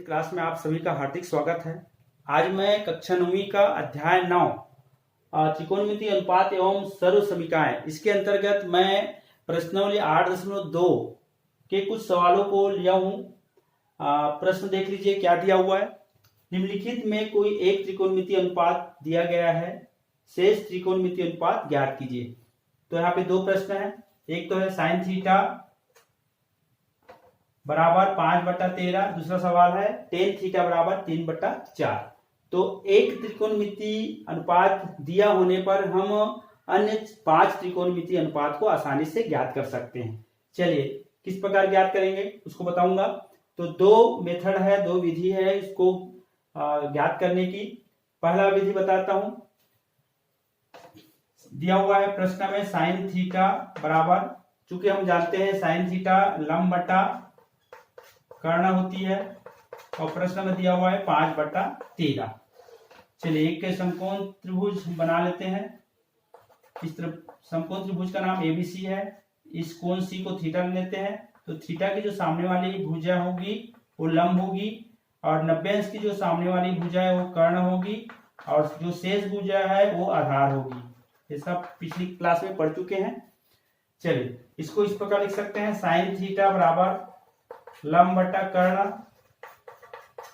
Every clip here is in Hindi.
क्लास में आप सभी का हार्दिक स्वागत है। आज मैं कक्षा 9वीं का अध्याय 9 त्रिकोणमिति अनुपात एवं सर्व समीकरण, इसके अंतर्गत मैं प्रश्नावली 8.2 के कुछ सवालों को लिया हूं। प्रश्न देख लीजिए क्या दिया हुआ है। निम्नलिखित में कोई एक त्रिकोणमिति अनुपात दिया गया है, शेष त्रिकोणमिति अनुपात ज्ञात कीजिए। तो यहाँ पे दो प्रश्न है, एक तो है साइन थीटा बराबर 5/13, दूसरा सवाल है टेन थीटा बराबर 3/4। तो एक त्रिकोणमिति अनुपात दिया होने पर हम अन्य 5 त्रिकोणमिति अनुपात को आसानी से ज्ञात कर सकते हैं। चलिए किस प्रकार ज्ञात करेंगे उसको बताऊंगा। तो दो मेथड है, दो विधि है इसको ज्ञात करने की। पहला विधि बताता हूं। दिया हुआ है प्रश्न में साइन थीटा बराबर, चूंकि हम जानते हैं साइन थीटा लंब बटा कर्ण होती है और प्रश्न में दिया हुआ है 5/13। चलिए एक के समकोण त्रिभुज बना लेते हैं। इस समकोण त्रिभुज का नाम एबीसी है। इस कोण सी को थीटा लेते हैं। तो थीटा की जो सामने वाली भुजा होगी वो लंब होगी और 90 अंश की जो सामने वाली भुजा है वो कर्ण होगी और जो शेष भुजा है वो आधार होगी। ये सब पिछली क्लास में पढ़ चुके हैं। चलिए इसको इस प्रकार लिख सकते हैं, साइन थीटा बराबर लंब बटा कर्ण,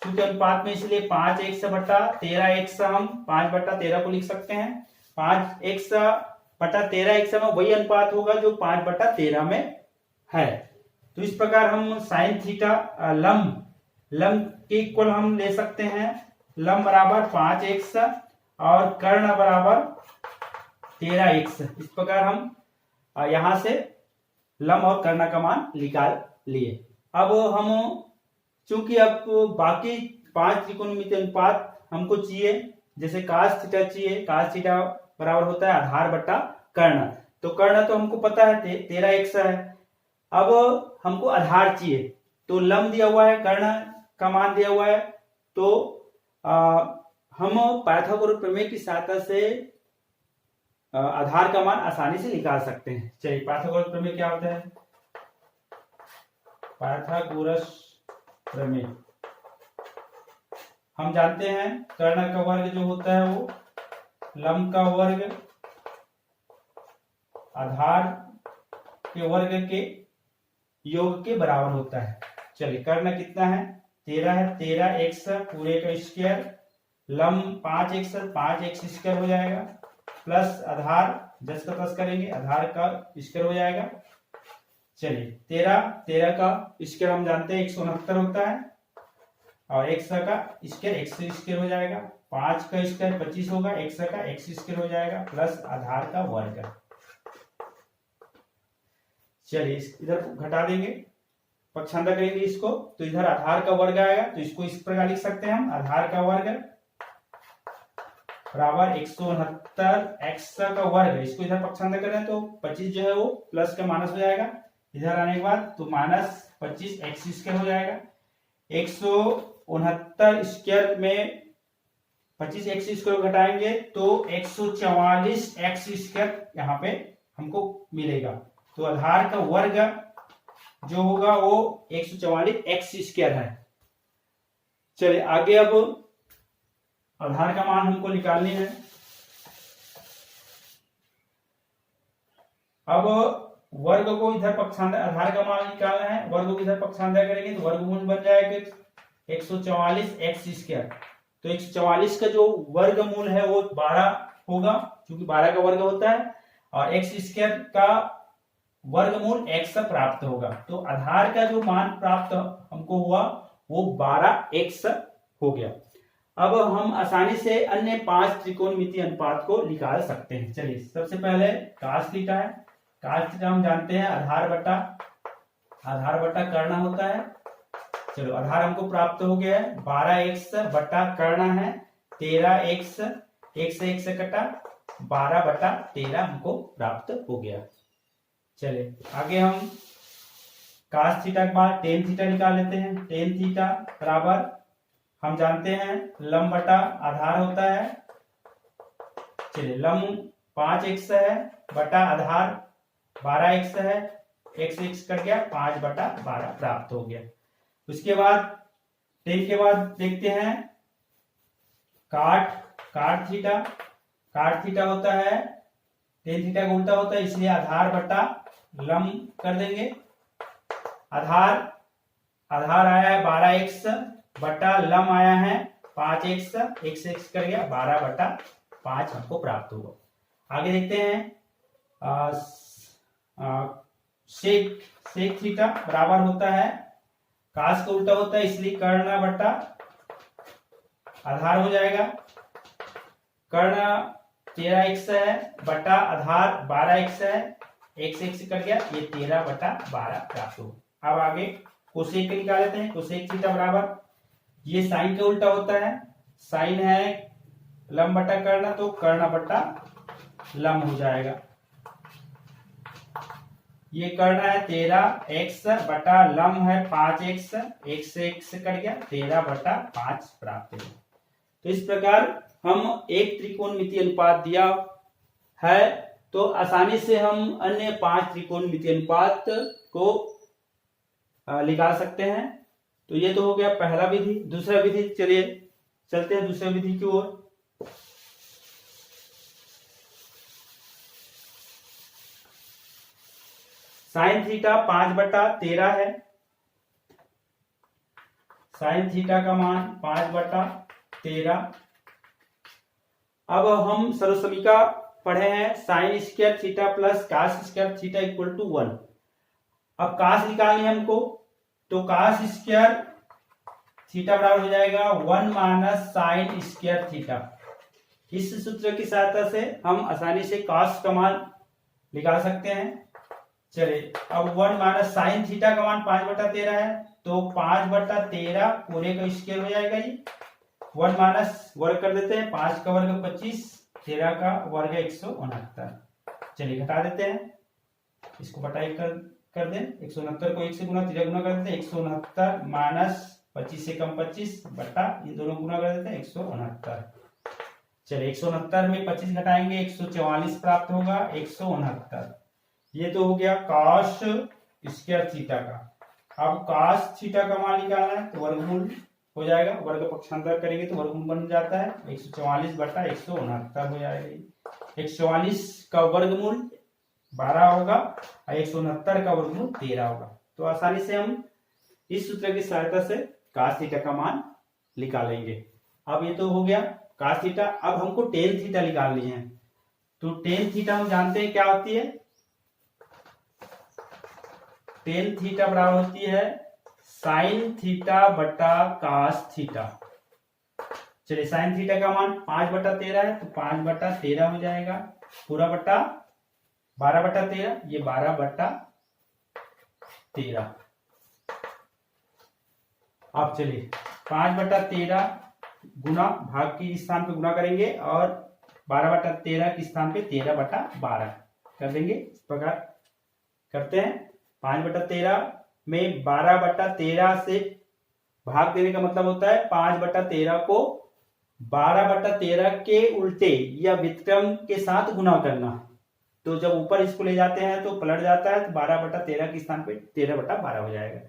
क्योंकि अनुपात में इसलिए 5x/13x हम 5/13 को लिख सकते हैं। 5x/13x में वही अनुपात होगा जो 5/13 में है। तो इस प्रकार हम साइन थीटा लंब के इक्वल हम ले सकते हैं। लंब बराबर 5x और कर्ण बराबर 13x। इस प्रकार हम यहां से लंब और कर्ण का मान निकाल लिए। अब हम चूंकि अब बाकी 5 त्रिकोणमिति अनुपात हमको चाहिए, जैसे कास थीटा चाहिए। कास थीटा बराबर होता है आधार बटा कर्ण। तो कर्ण तो हमको पता है 13x है। अब हमको आधार चाहिए, तो लंब दिया हुआ है, कर्ण का मान दिया हुआ है। तो हम पाइथागोरस प्रमेय की सहायता से आधार का मान आसानी से निकाल सकते हैं। चलिए पाइथागोरस प्रमेय क्या होता है। पाइथागोरस प्रमेय हम जानते हैं कर्ण का वर्ग जो होता है वो लंब का वर्ग आधार के वर्ग के योग के बराबर होता है। चलिए कर्ण कितना है 13 है, 13x पूरे का स्क्वायर, लंब 5x 5x स्क्वायर हो जाएगा, प्लस आधार 10 का 10 करेंगे आधार का स्क्वायर हो जाएगा। चलिए 13 का स्क्वायर हम जानते हैं 169 होता है और x का स्क्वायर x स्क्वायर हो जाएगा, 5 का स्क्वायर 25 होगा, x का x स्क्वायर हो जाएगा, प्लस आधार का वर्ग। चलिए इधर घटा देंगे, पक्षांतर करेंगे इसको, तो इधर आधार का वर्ग आएगा। तो इसको इस प्रकार लिख सकते हैं हम, आधार का वर्ग बराबर 169 x का वर्ग। इसको इधर पक्षांतर करें तो 25 जो है वो प्लस का माइनस हो जाएगा, इधर आने के बाद तो -25 x स्क्वायर हो जाएगा। 169 स्क्वायर में 25 x स्क्वायर घटाएंगे तो 144 x स्क्वायर यहाँ पे हमको मिलेगा। तो आधार का वर्ग जो होगा वो 144 x स्क्वायर है। चलिए आगे अब आधार का मान हमको निकालनी है। अब वर्ग को इधर पक्षांतर, आधार का मान निकालना है, वर्ग को इधर पक्षांतर करेंगे तो वर्गमूल बन जाएगा 144 x स्क्वायर। तो 144 का जो वर्गमूल है वो 12 होगा, क्योंकि 12 का वर्ग होता है, और x स्क्वायर का वर्गमूल x प्राप्त होगा। तो आधार का जो मान प्राप्त हमको हुआ वो 12x हो गया। अब हम आसानी से अन्य 5 त्रिकोणमिति अनुपात को निकाल सकते हैं। चलिए सबसे पहले कास थीटा है। कास थीटा हम जानते हैं आधार बटा कर्ण होता है। चलो आधार हमको प्राप्त हो गया है, 12x बटा कर्ण है 13x, x से x कटा 12/13 हमको प्राप्त हो गया। चलिए आगे हम कास थीटा के बाद टेन थीटा निकाल लेते हैं। टेन थीटा बराबर हम जानते हैं लंब बटा आधार होता है। चलिए लंब 5x है बटा आधार 12x है, x कट गया 5/12 प्राप्त हो गया। उसके बाद टेन के बाद देखते हैं काट थीटा होता है टेन थीटा का उल्टा होता है, इसलिए आधार बटा लम कर देंगे। आधार आया है 12x बटा लम आया है 5x, x कर गया 12/5 हमको प्राप्त होगा। आगे देखते हैं सेक थीटा बराबर होता है कास का उल्टा होता है, इसलिए कर्ण बटा आधार हो जाएगा। कर्ण 13x है बटा आधार 12x है, x कर गया, ये 13/12 प्राप्त हो। अब आगे कोसेक निकाल लेते हैं। कोसेक थीटा बराबर, ये साइन का उल्टा होता है, साइन है लम बटा कर्ण, तो कर्ण बटा लम हो जाएगा। ये कर्ण है 13x बटा लम है 5x, x कट गया 13/5 प्राप्त होगा। तो इस प्रकार हम एक त्रिकोणमितीय अनुपात दिया है तो आसानी से हम अन्य 5 त्रिकोणमितीय अनुपात को निकाल सकते हैं। तो ये तो हो गया पहला विधि। दूसरा विधि, चलिए चलते हैं दूसरा विधि की ओर। साइन थीटा 5/13 है, साइन थीटा का मान 5/13। अब हम सर्वसमीका पढ़े हैं sine square theta plus cos square theta equal to 1। अब कास निकालनी है हमको, तो कास स्क्वायर थीटा बराबर हो जाएगा 1 माइनस साइन स्क्वायर थीटा। इस सूत्र की सहायता से हम आसानी से कास का मान निकाल सकते हैं। चलिए अब 1 माइनस साइन थीटा का मान 5/13 है, तो 5/13 पूरे का स्क्वायर हो जाएगा। ये 1 माइनस वर्ग कर देते हैं, 5 का वर्ग 25, 13 का वर्ग 169। चलिए घटा देते हैं, इसको बटा कर दें। 169 को 1 से गुना, 13 गुना कर देते हैं, 169 माइनस 25 से कम 25 बटा इन दोनों गुना कर देते हैं 169। चलिए 169 में 25 घटाएंगे 144 प्राप्त होगा 169। ये तो हो गया कॉस स्क्वायर थीटा का। अब कॉस थीटा का मान निकालना है तो वर्गमूल हो जाएगा, वर्ग पक्षांतर करेंगे तो वर्गमूल बन जाता है 144/169 हो जाएगा। 144 का वर्गमूल 12 होगा और 169 का वर्गमूल 13 होगा। तो आसानी से हम इस सूत्र की सहायता से कॉस थीटा का मान निकालेंगे। अब ये तो हो गया कॉस थीटा। अब हमको टेन थीटा निकालनी है, तो टेन थीटा हम जानते हैं क्या होती है। टेन थीटा बराबर होती है साइन थीटा बटा कॉस थीटा। चलिए साइन थीटा का मान 5/13 है, तो 5/13 हो जाएगा, पूरा बटा 12/13, ये 12/13। अब चलिए 5/13 गुना भाग के स्थान पे गुना करेंगे और 12/13 के स्थान पे 13/12 कर देंगे। इस प्रकार करते हैं। 5/13 में 12/13 से भाग देने का मतलब होता है 5/13 को 12/13 के उल्टे या व्युत्क्रम के साथ गुना करना। तो जब ऊपर इसको ले जाते हैं तो पलट जाता है, तो 12/13 के स्थान पे 13/12 हो जाएगा।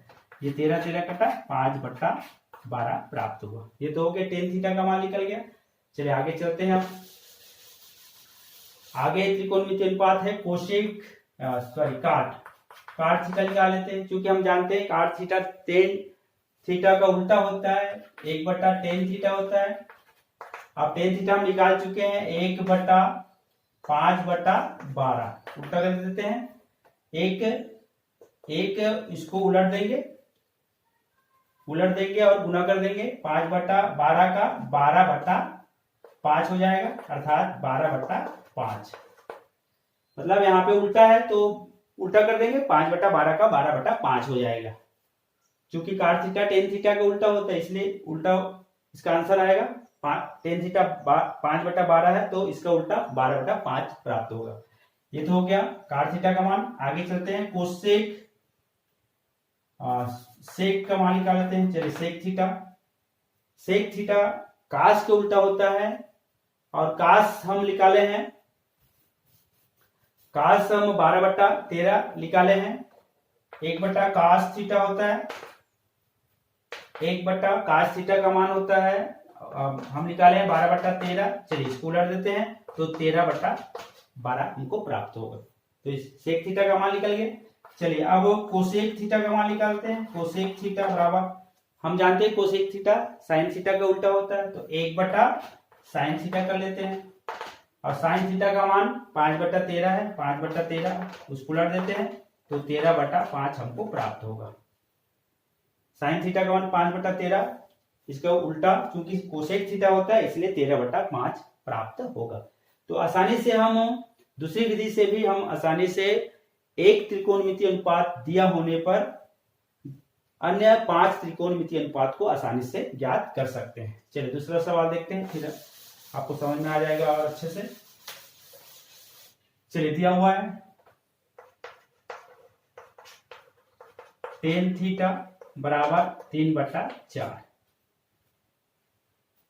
ये 13 कटा 5/12 प्राप्त हुआ। ये तो हो गया टेन थीटा का मान निकल गया। चलिए आगे चलते हैं। हम आगे त्रिकोणमितीय अनुपात है कोसेक काट थीटा निकाल लेते हैं। क्योंकि हम जानते हैं काट थीटा टेन थीटा का उल्टा होता है, 1/tan थीटा होता है। अब टेन थीटा हम निकाल चुके हैं, 1/5/12 उल्टा कर देते हैं। एक इसको उलट देंगे और गुना कर देंगे। 5/12 का 12/5 हो जाएगा, अर्थात 12/5। मतलब यहाँ पे उल्टा है तो उल्टा कर देंगे, 5/12 का 12/5 हो जाएगा। क्योंकि काट थीटा टेन थीटा का उल्टा होता है, इसलिए उल्टा इसका आंसर आएगा। टेन थीटा 5/12 है तो इसका उल्टा 12/5 प्राप्त होगा। ये तो हो गया काट थीटा का मान। आगे चलते हैं कोसेक सेक का मान निकाल लेते हैं। चलिए सेक थीटा कास के उल्टा होता है और कास हम निकाले हैं, कास हम 12/13 निकाले हैं। 1/cos थीटा होता है, 1 बटा cos थीटा का मान होता है, हम निकाले हैं 12/13। चलिए इसको उलट देते हैं तो 13/12 हमको प्राप्त होगा। तो इस सेक थीटा का मान निकल गया। चलिए अब कोसेक थीटा का मान निकालते हैं। कोसेक थीटा बराबर, हम जानते हैं कोसेक थीटा साइन थीटा का उल्टा होता है, तो 1 बटा साइन थीटा कर लेते हैं। और साइन थीटा का मान 5/13 है, 5/13 उसको उलट देते हैं तो 13/5 हमको प्राप्त होगा। साइन थीटा का मान 5/13, इसका उल्टा क्योंकि कोसेक थीटा होता है इसलिए 13/5 प्राप्त होगा। तो आसानी से हम दूसरी विधि से भी हम आसानी से एक त्रिकोणमितीय अनुपात दिया होने पर अन्य 5 त्रिकोणमितीय अनुपात को आसानी से ज्ञात कर सकते हैं। चलिए दूसरा सवाल देखते हैं, फिर आपको समझ में आ जाएगा और अच्छे से। चलिए दिया हुआ है tan थीटा बराबर 3/4।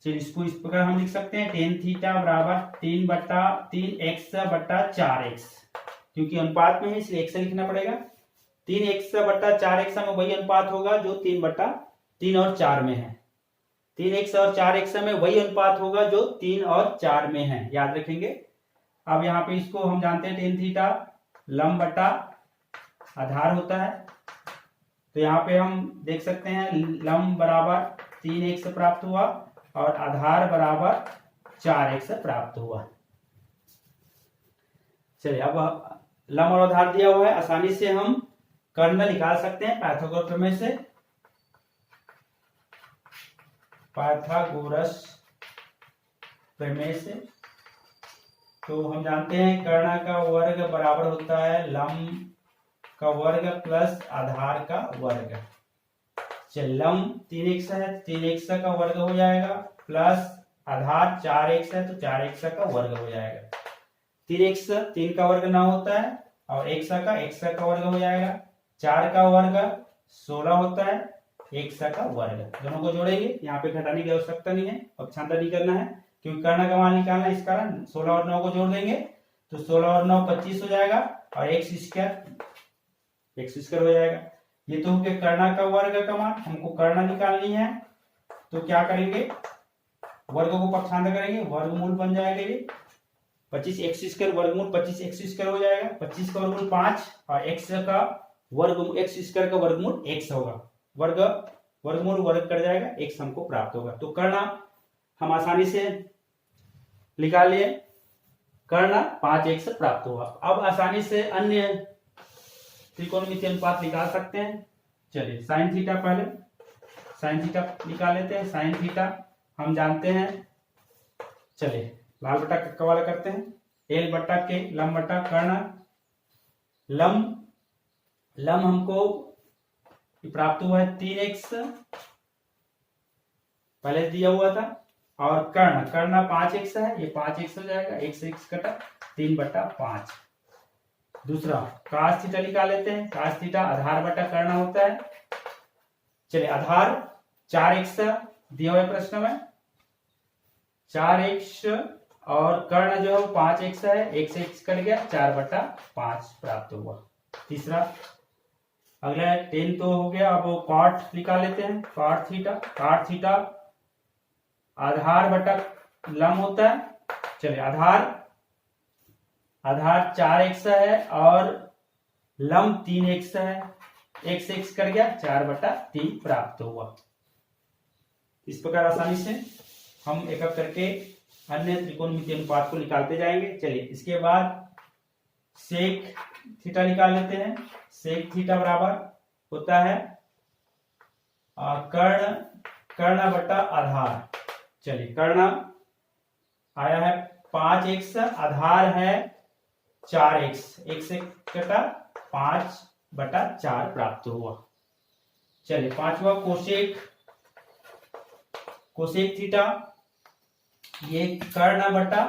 चलिए इसको इस प्रकार हम लिख सकते हैं, tan थीटा बराबर 3x/4x, क्योंकि अनुपात में है इसलिए x लिखना पड़ेगा। 3x/4x में वही अनुपात होगा जो 3/3 और 4 में है। 3x और 4x में वही अनुपात होगा जो 3 और 4 में है, याद रखेंगे। अब यहाँ पे इसको हम जानते हैं tan थीटा लंब बटा आधार होता है, तो यहाँ पे हम देख सकते हैं लंब बराबर 3x प्राप्त हुआ और आधार बराबर 4x प्राप्त हुआ। चलिए अब लंब और आधार दिया हुआ है, आसानी से हम कर्ण निकाल सकते हैं पाइथागोरस प्रमेय से। पाइथागोरस प्रमेय से तो हम जानते हैं कर्ण का वर्ग बराबर होता है लंब का वर्ग प्लस आधार का वर्ग। चल लंब 3x है, 3x का वर्ग हो जाएगा, प्लस आधार 4x है तो 4x का वर्ग हो जाएगा। 3x 3 का वर्ग ना होता है और x का वर्ग हो जाएगा। 4 का वर्ग 16 होता है, x का वर्ग, दोनों को जोड़ेंगे। यहाँ पे घटाने की आवश्यकता नहीं है, पक्षांतर नहीं करना है क्योंकि कर्ण का मान निकालना है, इस कारण 16 और 9 को जोड़ देंगे तो 16 और 9 25 हो जाएगा और x स्क्वायर हो जाएगा। ये तो हो गया कर्ण का वर्ग का मान। हमको कर्ण निकालनी है तो क्या करेंगे, वर्ग को पक्षांतर करेंगे, वर्गमूल बन जाएगा ये 25 x स्क्वायर, वर्गमूल 25 x स्क्वायर हो जाएगा। 25 का वर्गमूल 5 और x का वर्ग x स्क्वायर का वर्गमूल x होगा, वर्गमूल वर्ग कर जाएगा, x हमको प्राप्त होगा। तो कर्ण हम आसानी से निकाल लिए, कर्ण 5x प्राप्त हुआ। अब आसानी से अन्य त्रिकोणमितीय अनुपात निकाल सकते हैं। चलिए साइन थीटा, पहले साइन थीटा निकाल लेते हैं। साइन थीटा हम जानते हैं, चलिए लाल बटा कक्का वाला करते हैं। l बटा के लंब बटा कर्ण, लंब हमको प्राप्त हुआ है 3x पहले दिया हुआ था, और कर्ण 5x है, ये 5x हो जाएगा, x कटा 3/5। दूसरा cos थीटा निकाल लेते हैं। cos थीटा आधार बटा कर्ण होता है। चलिए आधार 4x दिया हुआ है प्रश्न में, 4x और कर्ण जो है 5x है, x कट गया, 4/5 प्राप्त हुआ। तीसरा अगला tan तो हो गया, अब cot निकाल लेते हैं। cot थीटा आधार बटा लंब होता है। चलिए आधार 4x है और लंब 3x है, x कर गया, 4/3 प्राप्त हुआ। इस प्रकार आसानी से हम एक एक करके अन्य त्रिकोणमितीय अनुपात को निकालते जाएंगे। चलिए इसके बाद सेक थीटा निकाल लेते हैं। सेक थीटा बराबर होता है कर्ण बटा आधार। चलिए कर्ण आया है 5x, आधार है 4x, x कटा 5/4 प्राप्त हुआ। चलिए पांचवा कोसेक थीटा, ये कर्ण बटा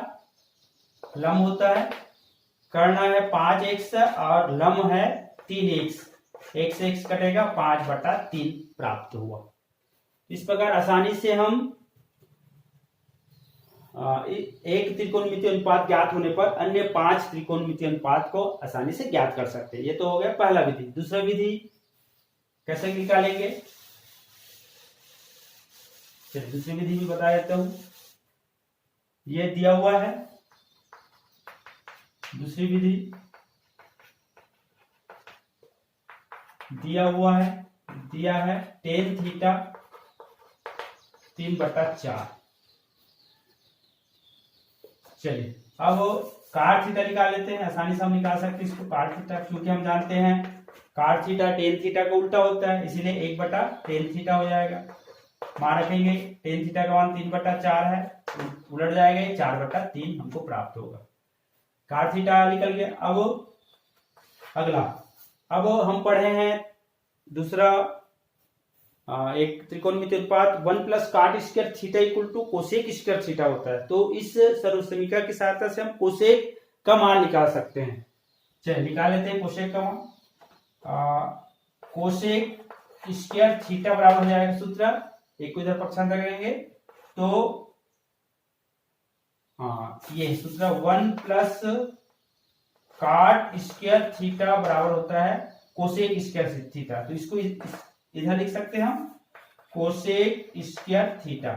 लंब होता है। कर्ण है 5x और लंब है 3x, x कटेगा, 5/3 प्राप्त हुआ। इस प्रकार आसानी से हम एक त्रिकोणमितीय अनुपात ज्ञात होने पर अन्य 5 त्रिकोणमितीय अनुपात को आसानी से ज्ञात कर सकते हैं। ये तो हो गया पहला विधि। दूसरा विधि कैसे निकालेंगे, चलिए दूसरी विधि भी बता देता हूं। ये दिया हुआ है दूसरी विधि, दिया हुआ है, दिया है टेन थीटा 3/4। चलिए अब cot थीटा निकाल लेते हैं। आसानी से हम निकाल सकते हैं इसको cot थीटा, क्योंकि हम जानते हैं cot थीटा टेन थीटा का उल्टा होता है, इसीलिए 1/tan थीटा हो जाएगा। मान रखेंगे टेन थीटा का मान 3/4 है, उलट जाएगा ये 4/3 हमको प्राप्त होगा। cot थीटा निकल गया। अब अगला, अब हम पढ़े हैं दूसरा एक त्रिकोणमिति अनुपात 1 + cot square theta = cosec square theta होता है। तो इस सर्वसमीकरण की सहायता से हम कोसेक का मान निकाल सकते हैं। चलिए निकाल लेते हैं कोसेक का मान। कोसेक स्क्वायर थीटा बराबर हो जाएगा, सूत्र एक को इधर पक्षांतर करेंगे तो ये सूत्र 1 + cot स्क्वायर थीटा बराबर होता है कोसेक स्क्वायर थीटा। तो इसको इधर लिख सकते हैं हम cosec square theta.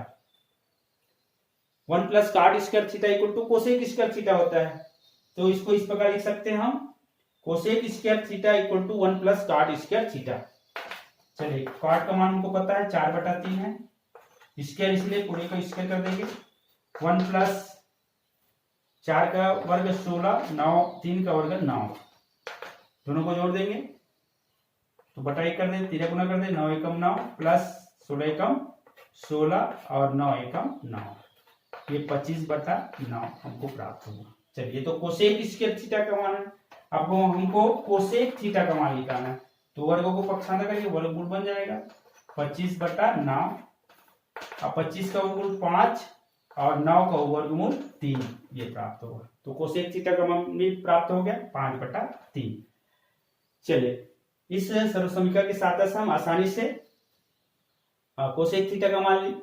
1 + cot square theta = cosec square theta होता है। तो इसको इस प्रकार लिख सकते हैं हम cosec square theta = 1 + cot square theta. चलिए cot का मान हमको पता है 4/3 है, स्क्वायर इसलिए पूरे को स्क्वायर कर देंगे। 1 + 4 का वर्ग 16, 9 3 का वर्ग 9, दोनों को जोड़ देंगे तो बटा 1 कर दें, 3 गुना कर दें, 9 एकम 9 प्लस 16 एकम 16 और 9 एकम 9, ये 25/9 हमको प्राप्त होगा। चलिए तो कोसेक स्क्वायर थीटा का मान है। अब हमको कोसेक थीटा का मान निकालना है, तो वर्गों को पक्षांतर करके वर्गमूल बन जाएगा 25/9। अब 25 का वर्गमूल 5 और 9 का वर्गमूल 3, ये प्राप्त होगा। तो कोसेक थीटा का मान भी प्राप्त हो गया 5/3। चलिए इस सर्वसमीकरण की सहायता से हम आसानी से कोसेक थीटा का मान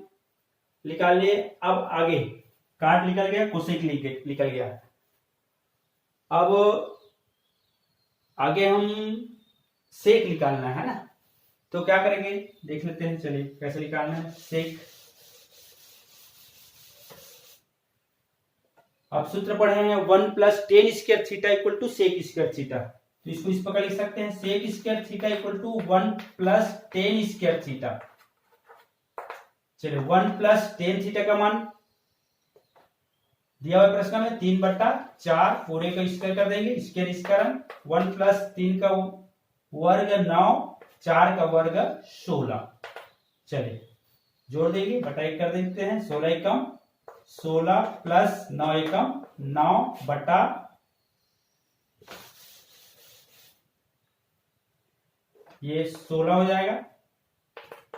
निकाल लिए। अब आगे cot निकल गया, कोसेक निकल गया। अब आगे हम सेक निकालना है ना, तो क्या करेंगे देख लेते हैं। चलिए कैसे निकालना है सेक। अब सूत्र पढ़े हैं 1 + tan square theta = sec square theta. तो इसको इस प्रकार लिख सकते हैं sec square theta = 1 + tan square theta. चलिए 1 + tan थीटा का मान दिया हुआ प्रश्न में 3/4, पूरे को स्क्वायर कर देंगे, स्क्वायर इस कारण 1 + 3 का वर्ग 9, 4 का वर्ग 16। चलिए जोड़ देंगे, बटा 1 कर देते हैं, 16 एकम 16 प्लस 9 एकम 9 बटा ये 16 हो जाएगा।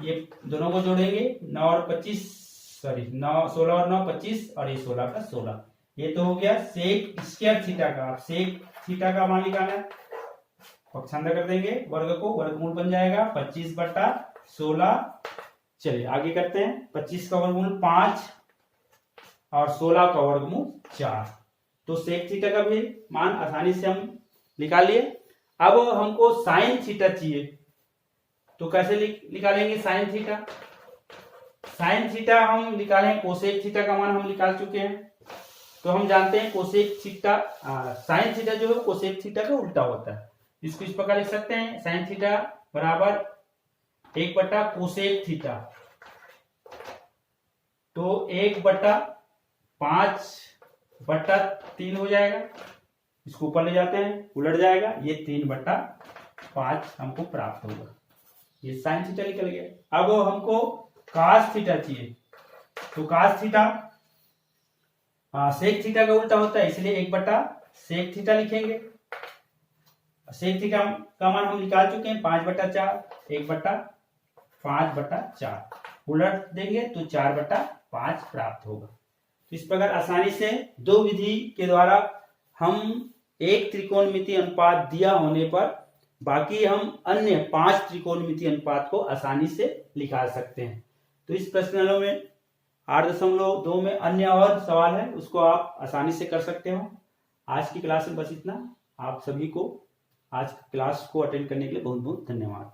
ये दोनों को जोड़ेंगे 9 और 25, सॉरी 9 16 और 9 25 और ये 16 का 16। ये तो हो गया सेक स्क्वायर थीटा का। आप सेक थीटा का मान निकालना है, पक्षांतर कर देंगे, वर्ग को वर्गमूल बन जाएगा 25/16। चलिए आगे करते हैं। 25 का वर्गमूल 5 और 16 का वर्गमूल 4। तो सेक थीटा का भी मान आसानी से हम निकाल लिए। अब हमको साइन थीटा चाहिए, तो कैसे निकालेंगे साइन थीटा। साइन थीटा हम निकालें, कोसेक थीटा का मान हम निकाल चुके हैं। तो हम जानते हैं कोसेक थीटा, साइन थीटा जो है कोसेक थीटा का उल्टा होता है। इसको इस प्रकार लिख सकते हैं साइन थीटा बराबर 1/कोसेक थीटा। तो 1/5/3 हो जाएगा। इसको ऊपर ले जाते हैं, उलट जाएगा, ये 3/5 हमको प्राप्त होगा। ये साइन थीटा निकल गया। अब हमको cos थीटा चाहिए। तो cos थीटा सेक थीटा का उल्टा होता है, इसलिए 1/सेक थीटा लिखेंगे। सेक थीटा का मान हम निकाल चुके हैं 5/4, 1/5/4 उलट देंगे तो 4/5 प्राप्त होगा। तो इस प्रकार आसानी से दो विधि के द्वारा हम एक त्रिकोणमितीय अनुपात दिया होने पर बाकी हम अन्य 5 त्रिकोणमितीय अनुपात को आसानी से निकाल सकते हैं। तो इस प्रश्नों में 8.2 में अन्य और सवाल है, उसको आप आसानी से कर सकते हो। आज की क्लास में बस इतना। आप सभी को आज क्लास को अटेंड करने के लिए बहुत बहुत धन्यवाद।